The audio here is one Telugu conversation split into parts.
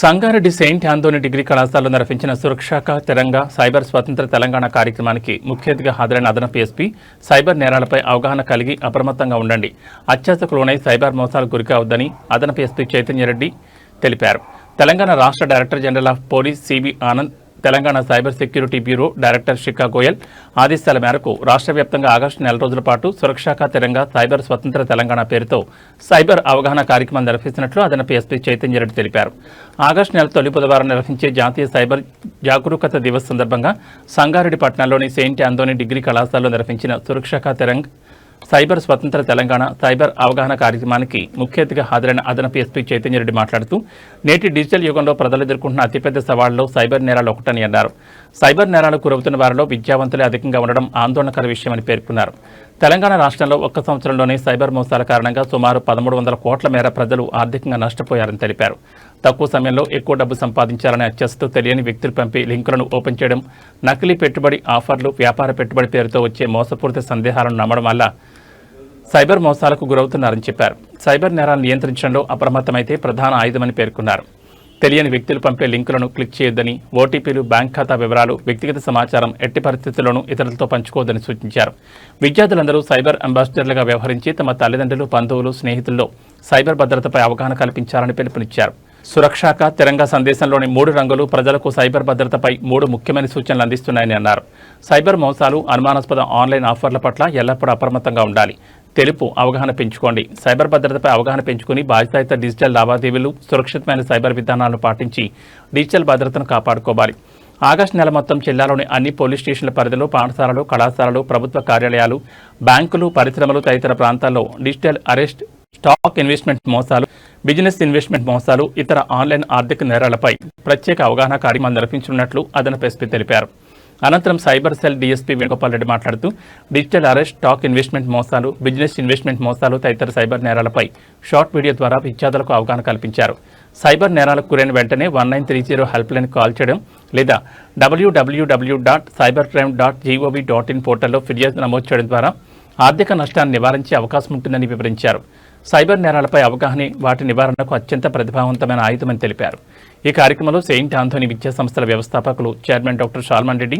సంగారెడ్డి సెయింట్ ఆంథోనీ డిగ్రీ కళాశాలలో నిర్వహించిన సురక్షాక తిరంగా సైబర్ స్వతంత్ర తెలంగాణ కార్యక్రమానికి ముఖ్య అతిథిగా హాజరైన అదనపు ఎస్పీ సైబర్ నేరాలపై అవగాహన కలిగి అప్రమత్తంగా ఉండండి, అత్యాశకు లోనై సైబర్ మోసాలకు గురికావద్దని అదనపు ఎస్పీ చైతన్యరెడ్డి తెలిపారు. తెలంగాణ రాష్ట్ర director general of police CV Anand, Telangana cyber security bureau director Shikha Goyal ఆదేశాల మేరకు రాష్ట్ర వ్యాప్తంగా ఆగస్టు నెల రోజుల పాటు సురక్షాక తిరంగా సైబర్ స్వతంత్ర తెలంగాణ పేరుతో సైబర్ అవగాహన కార్యక్రమం నిర్వహిస్తున్నట్లు అదనపు ఎస్పీ చైతన్యరెడ్డి తెలిపారు. ఆగస్టు నెల తొలి బుధవారం నిర్వహించే జాతీయ సైబర్ జాగరూకత దివస్ సందర్భంగా సంగారెడ్డి పట్టణంలోని సెయింట్ ఆంథోనీ డిగ్రీ కళాశాలలో నిర్వహించిన సురక్షాక తిరంగ్ సైబర్ స్వతంత్ర తెలంగాణ సైబర్ అవగాహన కార్యక్రమానికి ముఖ్య అతిథిగా హాజరైన అదనపు ఎస్పీ చైతన్యరెడ్డి మాట్లాడుతూ నేటి డిజిటల్ యుగంలో ప్రజలు ఎదుర్కొంటున్న అతిపెద్ద సవాళ్లలో సైబర్ నేరాలు ఒకటని అన్నారు. సైబర్ నేరాలకు గురవుతున్న వారిలో విద్యావంతులే అధికంగా ఉండడం ఆందోళనకర విషయమని పేర్కొన్నారు. తెలంగాణ రాష్ట్రంలో ఒక్క సంవత్సరంలోనే సైబర్ మోసాల కారణంగా సుమారు 1300 కోట్ల మేర ప్రజలు ఆర్థికంగా నష్టపోయారని తెలిపారు. తక్కువ సమయంలో ఎక్కువ డబ్బు సంపాదించాలనే అత్యాశతో తెలియని వ్యక్తులు పంపి లింకులను ఓపెన్ చేయడం, నకిలీ పెట్టుబడి ఆఫర్లు, వ్యాపార పెట్టుబడి పేరుతో వచ్చే మోసపూరిత సందేహాలను నమ్మడం వల్ల సైబర్ మోసాలకు గురవుతున్నారని చెప్పారు. సైబర్ నేరాలను నియంత్రించడంలో అప్రమత్తమైతే ప్రధాన ఆయుధమని పేర్కొన్నారు. తెలియని వ్యక్తులు పంపే లింకులను క్లిక్ చేయొద్దని, ఓటీపీలు, బ్యాంక్ ఖాతా వివరాలు, వ్యక్తిగత సమాచారం ఎట్టి పరిస్థితుల్లోనూ ఇతరులతో పంచుకోవద్దని సూచించారు. విద్యార్థులందరూ సైబర్ అంబాసిడర్లుగా వ్యవహరించి తమ తల్లిదండ్రులు, బంధువులు, స్నేహితుల్లో సైబర్ భద్రతపై అవగాహన కల్పించాలని పిలుపునిచ్చారు. సురక్షాక తిరంగా సందేశంలోని 3 రంగులు ప్రజలకు సైబర్ భద్రతపై 3 ముఖ్యమైన సూచనలు అందిస్తున్నాయని అన్నారు. సైబర్ మోసాలు, అనుమానాస్పద ఆన్లైన్ ఆఫర్ల పట్ల ఎల్లప్పుడూ అప్రమత్తంగా ఉండాలి. తెలుపు అవగాహన పెంచుకోండి. సైబర్ భద్రతపై అవగాహన పెంచుకుని బాధ్యతాయుత డిజిటల్ లావాదేవీలు, సురక్షితమైన సైబర్ విధానాలను పాటించి డిజిటల్ భద్రతను కాపాడుకోవాలి. ఆగస్టు నెల మొత్తం జిల్లాలోని అన్ని పోలీస్ స్టేషన్ల పరిధిలో పాఠశాలలు, కళాశాలలు, ప్రభుత్వ కార్యాలయాలు, బ్యాంకులు, పరిశ్రమలు తదితర ప్రాంతాల్లో డిజిటల్ అరెస్ట్, స్టాక్ ఇన్వెస్ట్మెంట్ మోసాలు, బిజినెస్ ఇన్వెస్ట్మెంట్ మోసాలు, ఇతర ఆన్లైన్ ఆర్థిక నేరాలపై ప్రత్యేక అవగాహన కార్యక్రమం నిర్వహించనున్నట్లు అదనపు ఎస్పీ తెలిపారు. అనంతరం cyber cell DSP Venugopal Reddy మాట్లాడుతూ డిజిటల్ అరెస్ట్, స్టాక్ ఇన్వెస్ట్మెంట్ మోసాలు, బిజినెస్ ఇన్వెస్ట్మెంట్ మోసాలు తదితర సైబర్ నేరాలపై షార్ట్ వీడియో ద్వారా విద్యార్థులకు అవగాహన కల్పించారు. సైబర్ నేరాలకు గురైన వెంటనే 1930 హెల్ప్ లైన్ కాల్ చేయడం లేదా www.cybercrime.gov.in పోర్టల్లో ఫిర్యాదు నమోదు చేయడం ద్వారా ఆర్థిక నష్టాన్ని నివారించే అవకాశం ఉంటుందని వివరించారు. సైబర్ నేరాలపై అవగాహన వాటి నివారణకు అత్యంత ప్రతిభావంతమైన ఆయుధమని తెలిపారు. ఈ కార్యక్రమంలో సెయింట్ ఆంథోనీ విద్యా సంస్థల వ్యవస్థాపకులు చైర్మన్ డాక్టర్ షాల్మన్ రెడ్డి,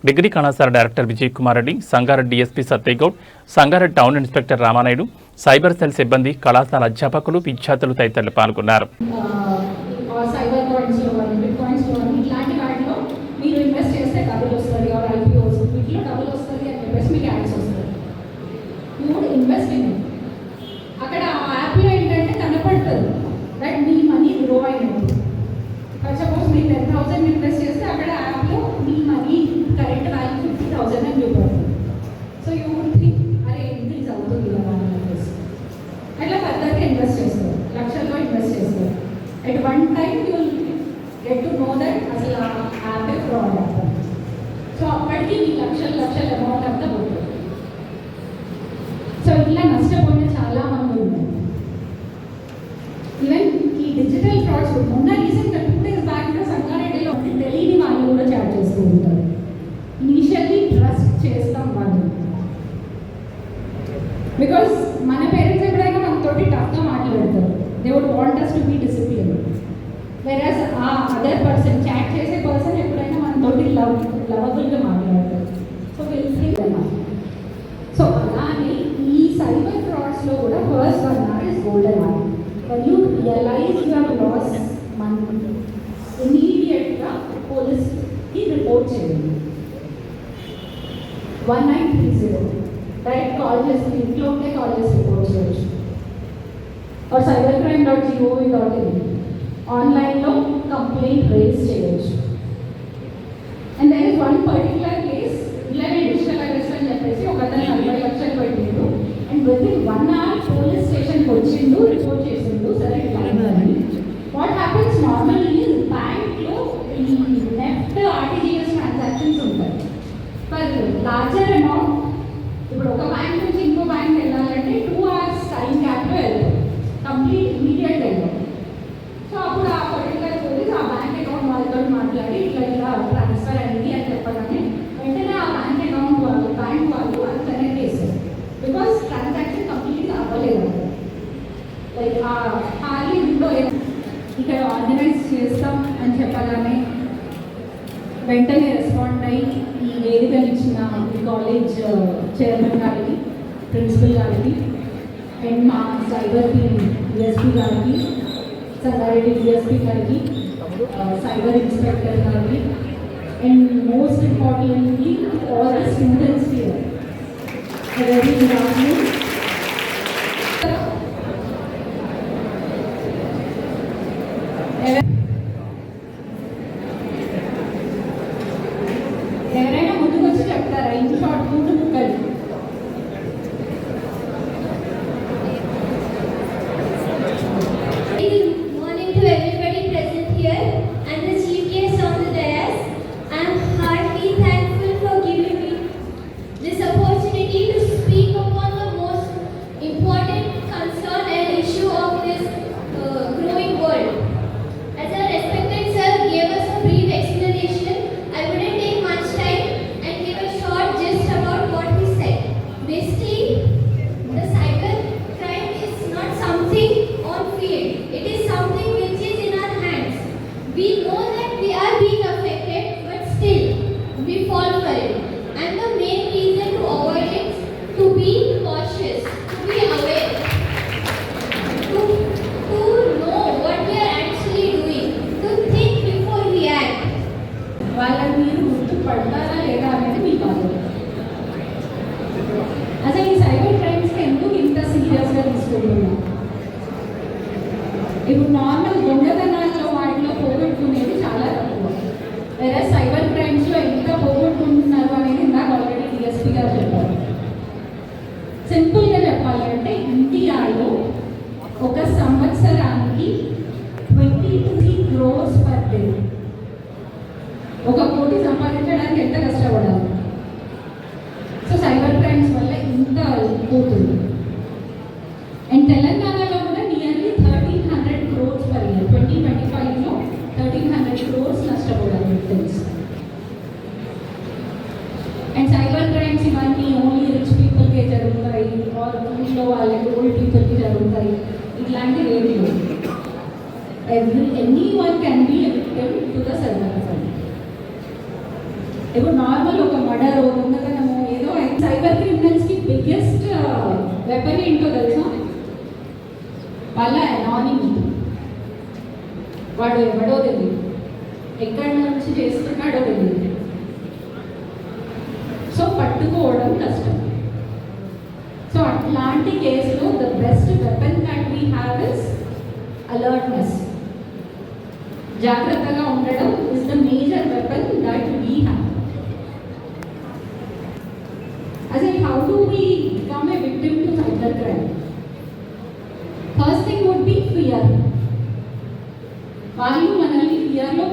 డిగ్రీ కళాశాల director Vijay Kumar Reddy, Sangareddy DSP Satya Goud, Sangareddy town inspector Ramanaidu, cyber cell సిబ్బంది, కళాశాల అధ్యాపకులు, విద్యార్థులు తదితరులు పాల్గొన్నారు. అక్కడ యాప్లో ఏంటంటే కనపడుతుంది దట్ మీ మనీ గ్రో అయినప్పుడు. సపోజ్ మీరు 10,000 ఇన్వెస్ట్ చేస్తే అక్కడ యాప్లో మీ మనీ కరెక్ట్ వాల్యూ 50,000 అని చూపడుతుంది. సో యూ వుడ్ థింక్ అరే ఇంక్రీజ్ అవుతుంది కదా అని చెప్పేసి అట్లా ఫర్దర్గా ఇన్వెస్ట్ చేస్తారు, లక్షల్లో ఇన్వెస్ట్ చేస్తారు. At one time you will get to know that అసలు ఆ యాపే ఫ్రాడ్ అవుతుంది. సో అప్పటికి మీ లక్షల అమౌంట్ అంతా పోతుంది. సో ఇట్లా నష్టపోయిన చాలా మంది ఉన్నారు. ఈవెన్ ఈ డిజిటల్ ఫ్రాడ్స్ మొన్న రీసెంట్గా 2 days బ్యాక్ సంగారెడ్డిలో తెలియని వాళ్ళు కూడా చాట్ చేస్తూ ఉంటారు. ఇనిషియల్లీ ట్రస్ట్ చేస్తాం వాళ్ళు, బికాస్ మన పేరెంట్స్ ఎప్పుడైనా మనతోటి టఫ్గా మాట్లాడతారు. They would want us to be discipline. Whereas ఆ అదర్ పర్సన్, చాట్ చేసే పర్సన్ ఎప్పుడైనా మనతోటి లవబుల్గా మాట్లాడతారు. సో విల్ థింక్ అన్నమాట. సో అలానే ఈ సైబర్ ఫ్రాడ్స్లో కూడా first one is golden one. when you realize you have lost money, immediately పోలీస్కి రిపోర్ట్ చేయండి. 1930 డైరెక్ట్ కాల్ చేసి ఇంట్లో ఉంటే కాల్ చేసి రిపోర్ట్ చేయొచ్చు. cybercrime.gov.in ఆన్లైన్లో కంప్లైంట్ రేజ్ చేయొచ్చు. And there is one particular case ఇలానే డిజిటల్ అరెస్ట్ అని చెప్పేసి ఒక అతను 40 లక్షలు పెట్టిండు. అండ్ వితిన్ 1 hour పోలీస్ స్టేషన్కి వచ్చిండు, రిపోర్ట్ చేసిండు. సరే వాట్ హ్యాపెన్స్ నార్మల్లీ బ్యాంక్లో ఈ నెఫ్ట్ ఆర్టీజీఎస్ ట్రాన్సాక్షన్స్ ఉంటాయి. ఫర్ లార్జర్ అమౌంట్ ఇప్పుడు ఒక బ్యాంక్ నుంచి ఇంకో బ్యాంక్ వెళ్ళాలంటే 2 hours టైం గ్యాప్లో వెళ్తాం, కంప్లీట్ ఇమీడియట్ వెళ్తాం. సో అప్పుడు ఆ పర్టికులర్ పోలీస్ ఆ బ్యాంక్ అకౌంట్ వాళ్ళతో మాట్లాడి ఇట్లా ట్రాన్స్ఫర్ అయింది అని చెప్పగానే వెంటనే ఆ బ్యాంక్ అకౌంట్ వాళ్ళు బ్యాంక్ వాళ్ళు అది కనెక్ట్ చేస్తారు. బికాస్ ట్రాన్సాక్షన్ కంప్లీట్గా అవ్వలేదు. లైక్ ఆ ఖాళీ విండో ఇక్కడ ఆర్గనైజ్ చేస్తాం వెంటనే రెస్పాండ్ అయ్యి ఈ వేదికను ఇచ్చిన ఈ కాలేజ్ చైర్మన్ గారికి, ప్రిన్సిపల్ గారికి, అండ్ మా సైబర్ టీమ్ డిఎస్పీ గారికి, సంగారెడ్డి డిఎస్పీ గారికి, సైబర్ ఇన్స్పెక్టర్ గారికి, and most importantly all the students here. Very good afternoon. ఎవరైనా ముందుకు వచ్చి చెప్తారా? ఇన్ షార్ట్ ముందు ముక్కలు. Good morning to everybody present here and the chief guest on the dais. I am heartily thankful for giving me this opportunity to speak upon the most important concern and issue of this growing world. As our respected sir gave us a brief explanation, I wouldn't take much time and give a short gist about what he said. Basically, the cyber crime is not something on field. It is something which is in our hands. We know that we are being affected, but still we fall for it. And the main reason to avoid it, to be cautious, to be aware, to know what we are actually doing, to think before we act. వాళ్ళని మీరు గుర్తుపడతారా లేదా అనేది మీ బాధ్యత. అసలు ఈ సైబర్ క్రైమ్స్కి ఎందుకు ఇంత సీరియస్గా తీసుకుంటున్నాం? ఇప్పుడు నార్మల్ దొంగతనాల్లో వాటిలో పోగొట్టుకునేది చాలా తక్కువ. వేరే సైబర్ క్రైమ్స్లో ఎంత పోగొట్టుకుంటున్నారు అనేది ఇందాక ఆల్రెడీ డిఎస్పీ గారు చెప్పారు. సింపుల్గా చెప్పాలంటే ఇండియాలో ఒక సంవత్సరానికి 23 crores పర్ డే. 1 కోటి సంపాదించడానికి ఎంత కష్టపడాలి? సో సైబర్ క్రైమ్స్ వల్ల ఇంత పోతుంది. అండ్ తెలంగాణలో కూడా నియర్లీ 1300 crores పర్ ఇయర్. 2025లో 1300 crores నష్టపోయారు విక్టిమ్స్. అండ్ సైబర్ క్రైమ్స్ ఇవన్నీ ఓన్లీ రిచ్ పీపుల్కే జరుగుతాయి, ఆర్ ఇంట్లో వాళ్ళకి ఓల్డ్ పీపుల్కి జరుగుతాయి. ఇట్లాంటివి ఏమి లేవు. Anyone can be a victim to the cyber crime. ఇప్పుడు నార్మల్ ఒక మర్డర్, దొంగతనము ఏదో సైబర్ క్రిమినల్స్కి బిగ్గెస్ట్ వెపన్ ఏంటో తెలుసా? వాళ్ళ అనానిమిటీ. వాడు ఎవడో తెలియదు, ఎక్కడి నుంచి చేస్తున్నాడో తెలియదు. సో పట్టుకోవడం కష్టం. సో అట్లాంటి కేసులో the best weapon that we have is alertness. జాగ్రత్తగా ఉండడం is the major weapon that we have. As in, how do we become a victim to cybercrime? First thing would be fear. వాళ్ళు మనల్ని ఫియర్లో